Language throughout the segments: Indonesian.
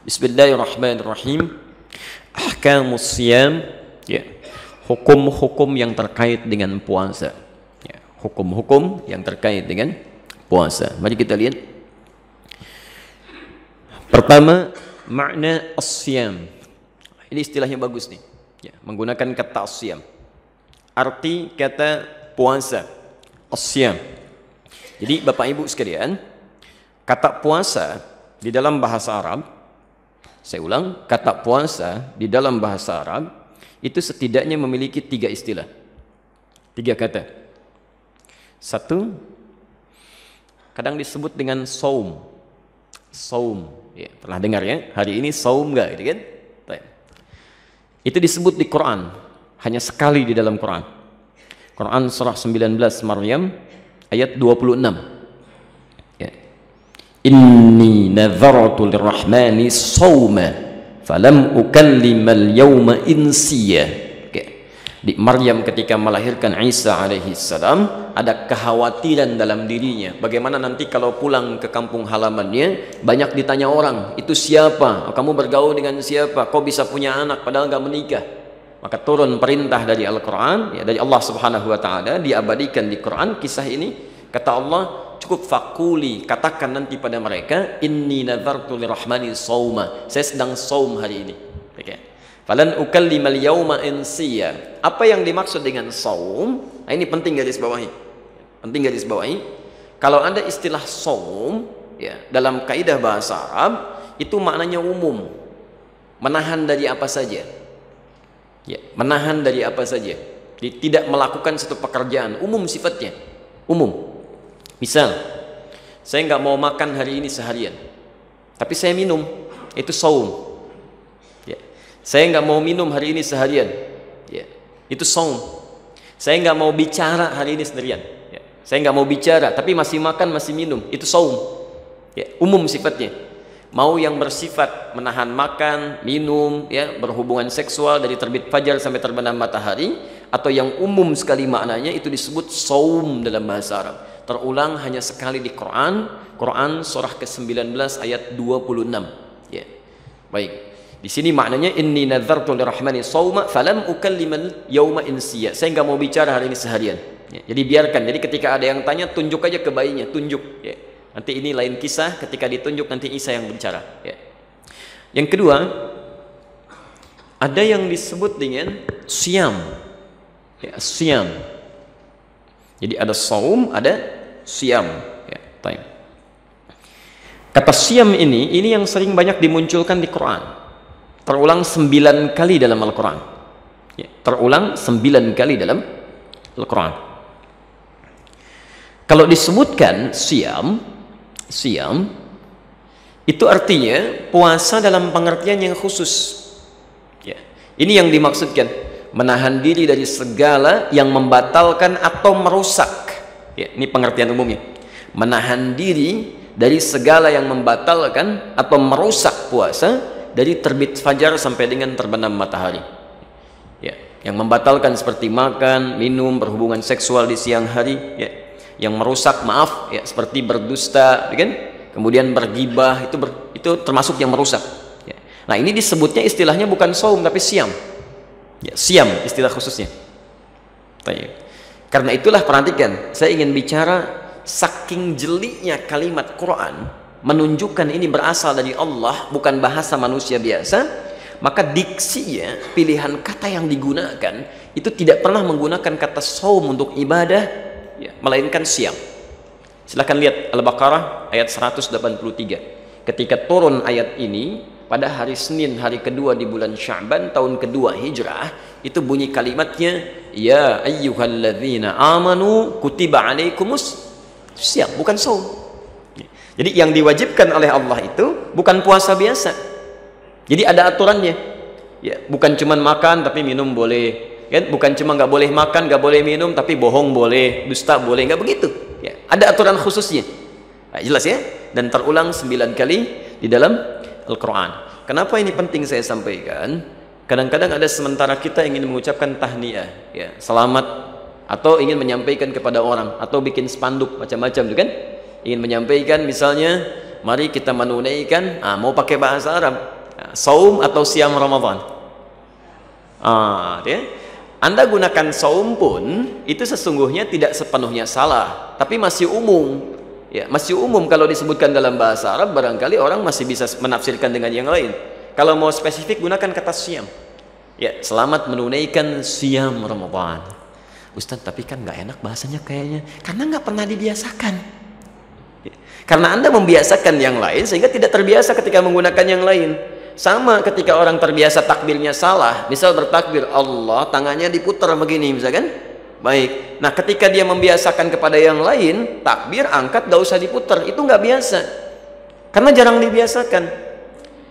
Bismillahirrahmanirrahim. Ahkamus siyam, ya, hukum-hukum yang terkait dengan puasa. Ya, hukum-hukum yang terkait dengan puasa. Mari kita lihat. Pertama, makna as-siyam. Ini istilahnya bagus nih. Ya, menggunakan kata as-siyam. Arti kata puasa, as-siyam. Jadi Bapak Ibu sekalian, kata puasa di dalam bahasa Arab, saya ulang, kata puasa di dalam bahasa Arab itu setidaknya memiliki 3 istilah, 3 kata. Satu, kadang disebut dengan saum. Saum, ya, pernah dengar ya? Hari ini saum enggak, gitu kan? Itu disebut di Quran, hanya sekali di dalam Quran. Quran surah 19 Maryam ayat 26. Ya. Inni nadhartu lirrahmani sawma falam ukallimal yawma insiya. Di Maryam ketika melahirkan Isa alaihi salam, ada kekhawatiran dalam dirinya. Bagaimana nanti kalau pulang ke kampung halamannya, banyak ditanya orang, itu siapa? Kamu bergaul dengan siapa? Kau bisa punya anak padahal gak menikah. Maka turun perintah dari Al-Quran, ya, dari Allah subhanahu wa ta'ala, diabadikan di Quran kisah ini. Kata Allah, cukup fakuli, katakan nanti pada mereka, inni nadhartu lirrahmani sawma, saya sedang saum hari ini. Falan ukallimal yawma insiya. Apa yang dimaksud dengan saum? Nah, ini penting garis bawahi. Penting garis bawahi. Kalau ada istilah saum, ya, dalam kaidah bahasa Arab itu maknanya umum. Menahan dari apa saja. Ya, menahan dari apa saja. Jadi, tidak melakukan satu pekerjaan, umum sifatnya. Umum. Misal, saya nggak mau makan hari ini seharian, tapi saya minum, itu saum. Saya nggak mau minum hari ini seharian, ya, itu saum. Saya nggak mau bicara hari ini sendirian, ya. Saya nggak mau bicara tapi masih makan masih minum, itu saum, ya, umum sifatnya. Mau yang bersifat menahan makan, minum, ya, berhubungan seksual dari terbit fajar sampai terbenam matahari, atau yang umum sekali maknanya itu disebut saum dalam bahasa Arab. Terulang hanya sekali di Quran, Quran surah ke-19 ayat 26, ya. Baik. Di sini maknanya inni nadzartu lirrahmani shauma falam ukallimal yauma insiya. Saya enggak mau bicara hari ini seharian. Ya, jadi biarkan. Jadi ketika ada yang tanya, tunjuk aja ke bayinya, tunjuk. Ya. Nanti ini lain kisah, ketika ditunjuk nanti Isa yang bicara. Ya. Yang kedua, ada yang disebut dengan siam. Ya, siam. Jadi ada saum, ada siam. Ya, taim. Kata siam ini yang sering banyak dimunculkan di Quran. Terulang 9 kali dalam Al-Quran, ya, terulang 9 kali dalam Al-Quran. Kalau disebutkan siam itu artinya puasa dalam pengertian yang khusus, ya. Ini yang dimaksudkan, menahan diri dari segala yang membatalkan atau merusak, ya, ini pengertian umumnya. Menahan diri dari segala yang membatalkan atau merusak puasa dari terbit fajar sampai dengan terbenam matahari, ya, yang membatalkan seperti makan, minum, berhubungan seksual di siang hari, ya, yang merusak, maaf, ya, seperti berdusta, kan? Kemudian bergibah, itu termasuk yang merusak, ya. Nah, ini disebutnya istilahnya bukan saum tapi siam, ya, siam istilah khususnya. Karena itulah perhatikan, saya ingin bicara saking jelinya kalimat Quran menunjukkan ini berasal dari Allah, bukan bahasa manusia biasa, maka diksinya, pilihan kata yang digunakan itu tidak pernah menggunakan kata saum untuk ibadah, ya, melainkan siam. Silakan lihat Al-Baqarah ayat 183. Ketika turun ayat ini pada hari Senin, hari kedua di bulan Sya'ban tahun kedua Hijrah, itu bunyi kalimatnya, ya ayyuhalladzina amanu kutiba alaikumus siam, bukan saum. Jadi yang diwajibkan oleh Allah itu bukan puasa biasa. Jadi ada aturannya. Ya, bukan cuma makan tapi minum boleh. Kan? Bukan cuma nggak boleh makan, nggak boleh minum tapi bohong boleh, dusta boleh, nggak begitu. Ya, ada aturan khususnya. Nah, jelas ya? Dan terulang 9 kali di dalam Al-Quran. Kenapa ini penting saya sampaikan? Kadang-kadang ada sementara kita ingin mengucapkan tahniah, ya, selamat, atau ingin menyampaikan kepada orang, atau bikin spanduk macam-macam, kan? Ingin menyampaikan misalnya, mari kita menunaikan, mau pakai bahasa Arab, saum atau siam Ramadan? Ya. Anda gunakan saum pun itu sesungguhnya tidak sepenuhnya salah, tapi masih umum. Ya, masih umum kalau disebutkan dalam bahasa Arab, barangkali orang masih bisa menafsirkan dengan yang lain. Kalau mau spesifik gunakan kata siam. Ya, selamat menunaikan siam Ramadan. Ustaz, tapi kan nggak enak bahasanya kayaknya, karena nggak pernah dibiasakan. Ya, karena Anda membiasakan yang lain sehingga tidak terbiasa ketika menggunakan yang lain. Sama ketika orang terbiasa takbirnya salah, misal bertakbir Allah tangannya diputar begini misalkan, baik, nah ketika dia membiasakan kepada yang lain takbir angkat gak usah diputar, itu nggak biasa karena jarang dibiasakan.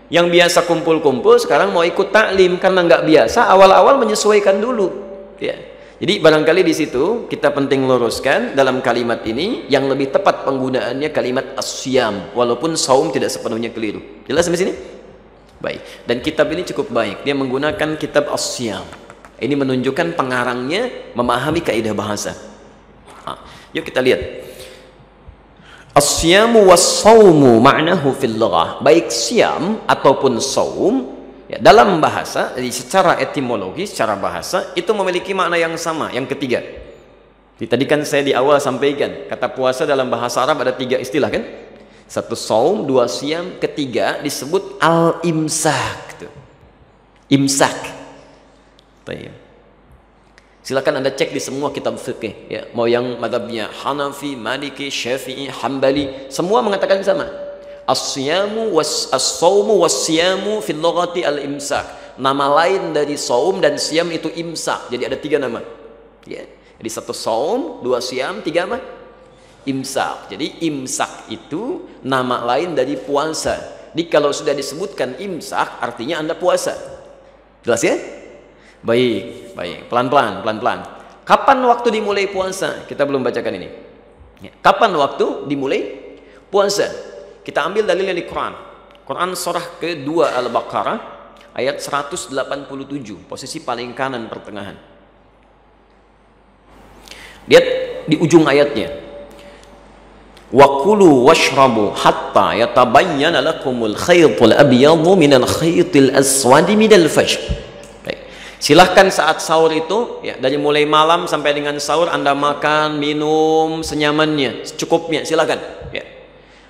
Yang biasa kumpul-kumpul sekarang mau ikut taklim karena nggak biasa, awal-awal menyesuaikan dulu ya. Jadi barangkali di situ kita penting luruskan dalam kalimat ini yang lebih tepat penggunaannya kalimat as-siyam, walaupun saum tidak sepenuhnya keliru. Jelas sampai sini? Baik, dan kitab ini cukup baik, dia menggunakan kitab as-siyam. Ini menunjukkan pengarangnya memahami kaidah bahasa. Yuk kita lihat. As-siyamu was-saumu ma'nahu fil lughah. Baik siam ataupun saum ya, dalam bahasa, jadi secara etimologi, secara bahasa itu memiliki makna yang sama. Yang ketiga, tadi kan saya di awal sampaikan kata puasa dalam bahasa Arab ada 3 istilah kan? 1 saum, 2 siam, ketiga disebut al-imsak. Imsak. Silakan Anda cek di semua kitab fikih ya, mau yang mazhabnya Hanafi, Maliki, Syafi'i, Hambali, semua mengatakan sama. As-siyamu was-saumu was-siyamu fil lughati al-imsak. Nama lain dari saum dan siam itu imsak. Jadi ada 3 nama. Ya. Jadi 1 saum, 2 siam, 3 apa? Imsak. Jadi imsak itu nama lain dari puasa. Jadi kalau sudah disebutkan imsak artinya Anda puasa. Jelas ya? Baik, baik. Pelan-pelan, pelan-pelan. Kapan waktu dimulai puasa? Kita belum bacakan ini. Ya. Kapan waktu dimulai puasa? Kita ambil dalilnya di Quran. Quran surah kedua Al-Baqarah ayat 187, posisi paling kanan pertengahan. Lihat di ujung ayatnya. Wa kulu washrabu hatta yatabayyana lakumul khaytul abyadhu minal khaytil aswadi minal fajr. Silahkan saat sahur itu ya, dari mulai malam sampai dengan sahur Anda makan, minum senyamannya, secukupnya, silahkan ya.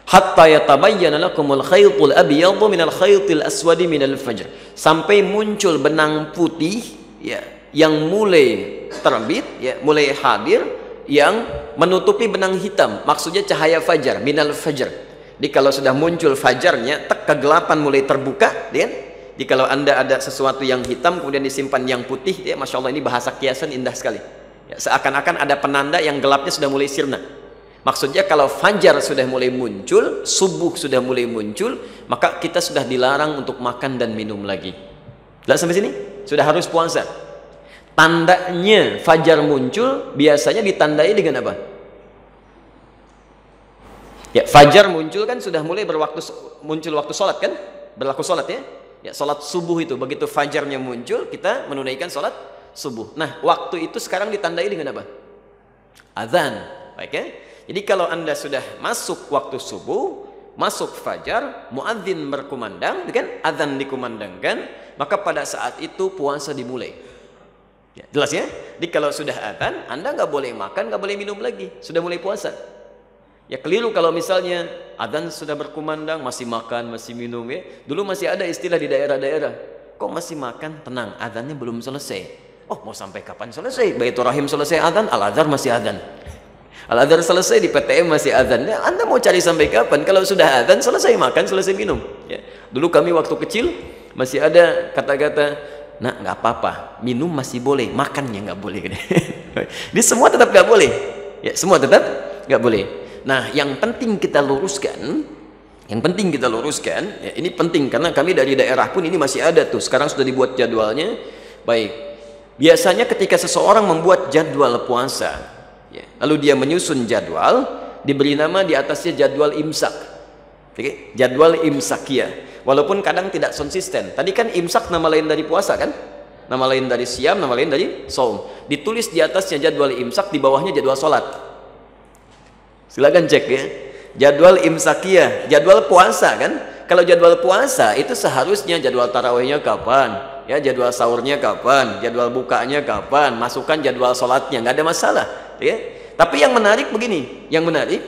Hatta yatabayyana lakumul khaytul abyadhu minal khaytil aswadi minal fajr, sampai muncul benang putih ya, yang mulai terbit ya, mulai hadir, yang menutupi benang hitam, maksudnya cahaya fajar, minal fajar. Jadi kalau sudah muncul fajarnya, kegelapan mulai terbuka, ya. Jadi kalau Anda ada sesuatu yang hitam kemudian disimpan yang putih, ya, masya Allah, ini bahasa kiasan indah sekali. Ya, seakan-akan ada penanda yang gelapnya sudah mulai sirna. Maksudnya kalau fajar sudah mulai muncul, subuh sudah mulai muncul, maka kita sudah dilarang untuk makan dan minum lagi. Jelas sampai sini? Sudah harus puasa. Tandanya fajar muncul biasanya ditandai dengan apa? Ya, fajar muncul kan sudah mulai muncul waktu sholat kan? Berlaku sholat ya? Ya, sholat subuh itu begitu fajarnya muncul kita menunaikan sholat subuh. Nah, waktu itu sekarang ditandai dengan apa? Azan, baik ya? Jadi kalau Anda sudah masuk waktu subuh, masuk fajar, muadzin berkumandang, kan? Azan dikumandangkan, maka pada saat itu puasa dimulai. Ya, jelas ya? Jadi kalau sudah adzan, Anda nggak boleh makan, nggak boleh minum lagi, sudah mulai puasa. Ya keliru kalau misalnya adzan sudah berkumandang masih makan, masih minum ya. Dulu masih ada istilah di daerah-daerah. Kok masih makan? Tenang, adzannya belum selesai. Oh, mau sampai kapan selesai? Baitur Rahim selesai adzan, Al-Azhar masih adzan. Al-Azhar selesai, di PTM masih adzan. Ya, Anda mau cari sampai kapan? Kalau sudah adzan selesai makan, selesai minum. Ya. Dulu kami waktu kecil masih ada kata-kata, nah nggak apa-apa, minum masih boleh, makannya nggak boleh. Ini semua tetap nggak boleh. Ya, semua tetap nggak boleh. Nah, yang penting kita luruskan, ya, ini penting karena kami dari daerah pun ini masih ada tuh. Sekarang sudah dibuat jadwalnya. Baik. Biasanya ketika seseorang membuat jadwal puasa, ya, lalu dia menyusun jadwal, diberi nama di atasnya jadwal imsak. Oke, jadwal imsakiyah. Walaupun kadang tidak konsisten. Tadi kan imsak nama lain dari puasa kan? Nama lain dari siam, nama lain dari saum. Ditulis di atasnya jadwal imsak, di bawahnya jadwal sholat. Silakan cek ya. Jadwal imsakiyah, jadwal puasa kan? kalau jadwal puasa itu seharusnya jadwal tarawihnya kapan, ya jadwal sahurnya kapan, jadwal bukanya kapan, masukkan jadwal sholatnya, nggak ada masalah, ya. Tapi yang menarik begini, yang menarik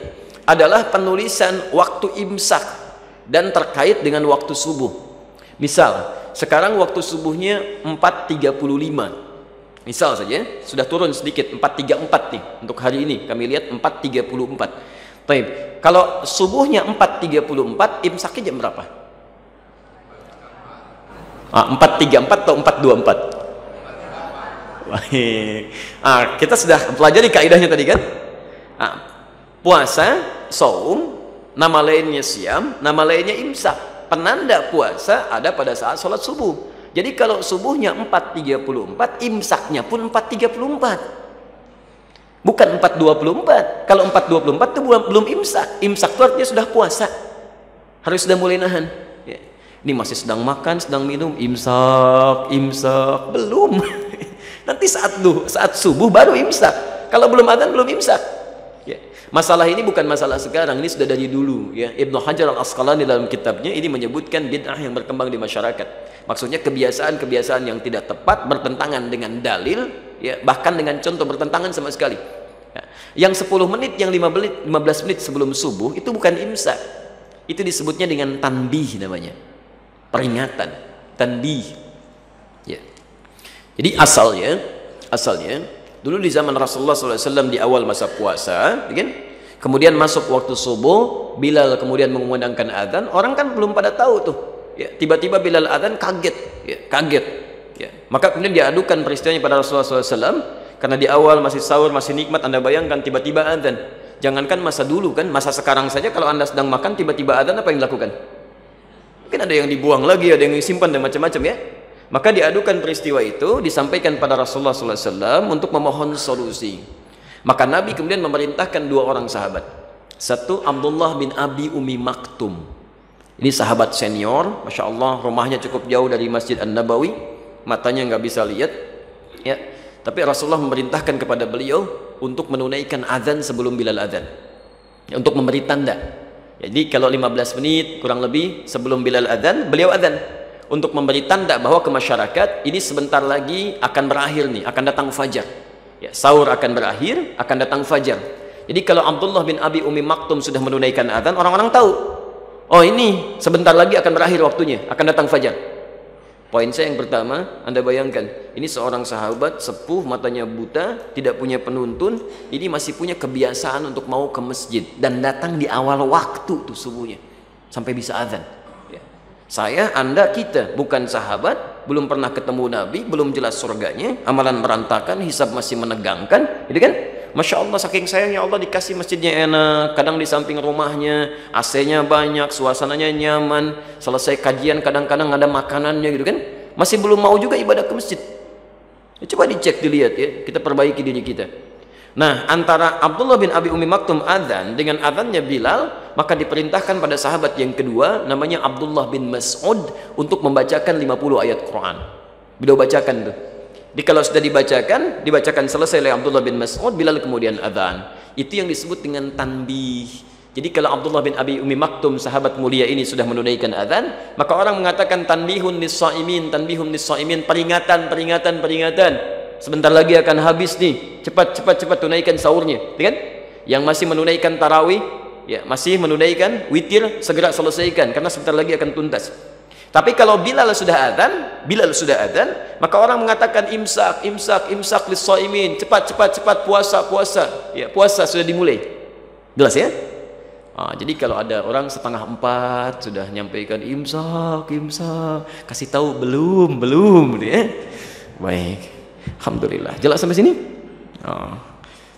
adalah penulisan waktu imsak dan terkait dengan waktu subuh. Misal, sekarang waktu subuhnya 4.35. Misal saja, sudah turun sedikit 4.34 nih untuk hari ini. Kami lihat 4.34. Baik, kalau subuhnya 4.34, imsaknya jam berapa? 4.34 atau 4.24? Baik. Kita sudah pelajari kaidahnya tadi kan? Puasa, saum, nama lainnya siam, nama lainnya imsak. Penanda puasa ada pada saat sholat subuh. Jadi kalau subuhnya 4.34, imsaknya pun 4.34. Bukan 4.24. Kalau 4.24 itu belum imsak. Imsak itu artinya sudah puasa. Harus sudah mulai nahan. Ya. Ini masih sedang makan, sedang minum, imsak, imsak. Belum. Nanti saat subuh baru imsak. Kalau belum adzan belum imsak. Ya. Masalah ini bukan masalah sekarang, ini sudah dari dulu. Ya. Ibnu Hajar al-Asqalani dalam kitabnya ini menyebutkan bid'ah yang berkembang di masyarakat. Maksudnya kebiasaan-kebiasaan yang tidak tepat bertentangan dengan dalil, ya, bahkan dengan contoh bertentangan sama sekali. Ya. Yang 10 menit, yang 15 menit sebelum subuh itu bukan imsak. Itu disebutnya dengan tanbih namanya. Peringatan, tanbih. Ya. Jadi asalnya dulu di zaman Rasulullah SAW di awal masa puasa, kan? Kemudian masuk waktu subuh, Bilal kemudian mengumandangkan adzan, orang kan belum pada tahu tuh. Ya, tiba-tiba Bilal adzan kaget, ya, kaget. Ya. Maka kemudian diadukan peristiwanya pada Rasulullah SAW, karena di awal masih sahur, masih nikmat. Anda bayangkan tiba-tiba adzan. Jangankan masa dulu kan, masa sekarang saja kalau Anda sedang makan tiba-tiba adzan, apa yang dilakukan? Mungkin ada yang dibuang lagi, ada yang disimpan dan macam-macam ya. Maka diadukan peristiwa itu, disampaikan pada Rasulullah SAW untuk memohon solusi. Maka Nabi kemudian memerintahkan 2 orang sahabat. Satu, Abdullah bin Abi Umi Maktum. Ini sahabat senior, Masya Allah, rumahnya cukup jauh dari Masjid An-Nabawi, matanya nggak bisa lihat, ya. Tapi Rasulullah memerintahkan kepada beliau untuk menunaikan azan sebelum Bilal azan, ya, untuk memberi tanda. Jadi kalau 15 menit kurang lebih sebelum Bilal azan, beliau azan untuk memberi tanda bahwa ke masyarakat ini sebentar lagi akan berakhir nih, akan datang fajar. Ya, sahur akan berakhir, akan datang fajar. Jadi kalau Abdullah bin Abi Umi Maktum sudah menunaikan azan, orang-orang tahu. Oh, ini sebentar lagi akan berakhir waktunya, akan datang fajar. Poin saya yang pertama, Anda bayangkan, ini seorang sahabat sepuh, matanya buta, tidak punya penuntun, ini masih punya kebiasaan untuk mau ke masjid dan datang di awal waktu tuh subuhnya sampai bisa azan. Ya. Saya, Anda, kita bukan sahabat, belum pernah ketemu Nabi, belum jelas surganya, amalan berantakan, hisab masih menegangkan, gitu kan? Masya Allah, saking sayangnya Allah dikasih masjidnya enak, kadang di samping rumahnya, AC-nya banyak, suasananya nyaman, selesai kajian kadang-kadang ada makanannya gitu kan, masih belum mau juga ibadah ke masjid. Ya, coba dicek, dilihat ya, kita perbaiki diri kita. Nah, antara Abdullah bin Abi Umi Maktum adzan dengan adzannya Bilal, maka diperintahkan pada sahabat yang kedua namanya Abdullah bin Mas'ud untuk membacakan 50 ayat Quran. Beliau bacakan tuh. Jadi kalau sudah dibacakan selesai oleh Abdullah bin Mas'ud, Bilal kemudian adzan. Itu yang disebut dengan tanbih. Jadi kalau Abdullah bin Abi Umi Maktum sahabat mulia ini sudah menunaikan adzan, maka orang mengatakan tanbihun lis-shaimin, peringatan. Sebentar lagi akan habis nih. Cepat tunaikan sahurnya, kan? Yang masih menunaikan tarawih, ya, masih menunaikan witir, segera selesaikan karena sebentar lagi akan tuntas. Tapi kalau Bilal sudah adzan, maka orang mengatakan imsak lis-shaimin, cepat puasa. Ya, puasa sudah dimulai. Jelas ya? Jadi kalau ada orang 3:30 sudah nyampaikan imsak, kasih tahu belum ya. Baik. Alhamdulillah. Jelas sampai sini?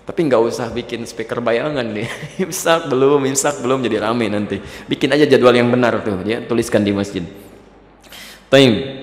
Tapi nggak usah bikin speaker bayangan nih. imsak belum jadi rame nanti. Bikin aja jadwal yang benar tuh ya, tuliskan di masjid. Taim.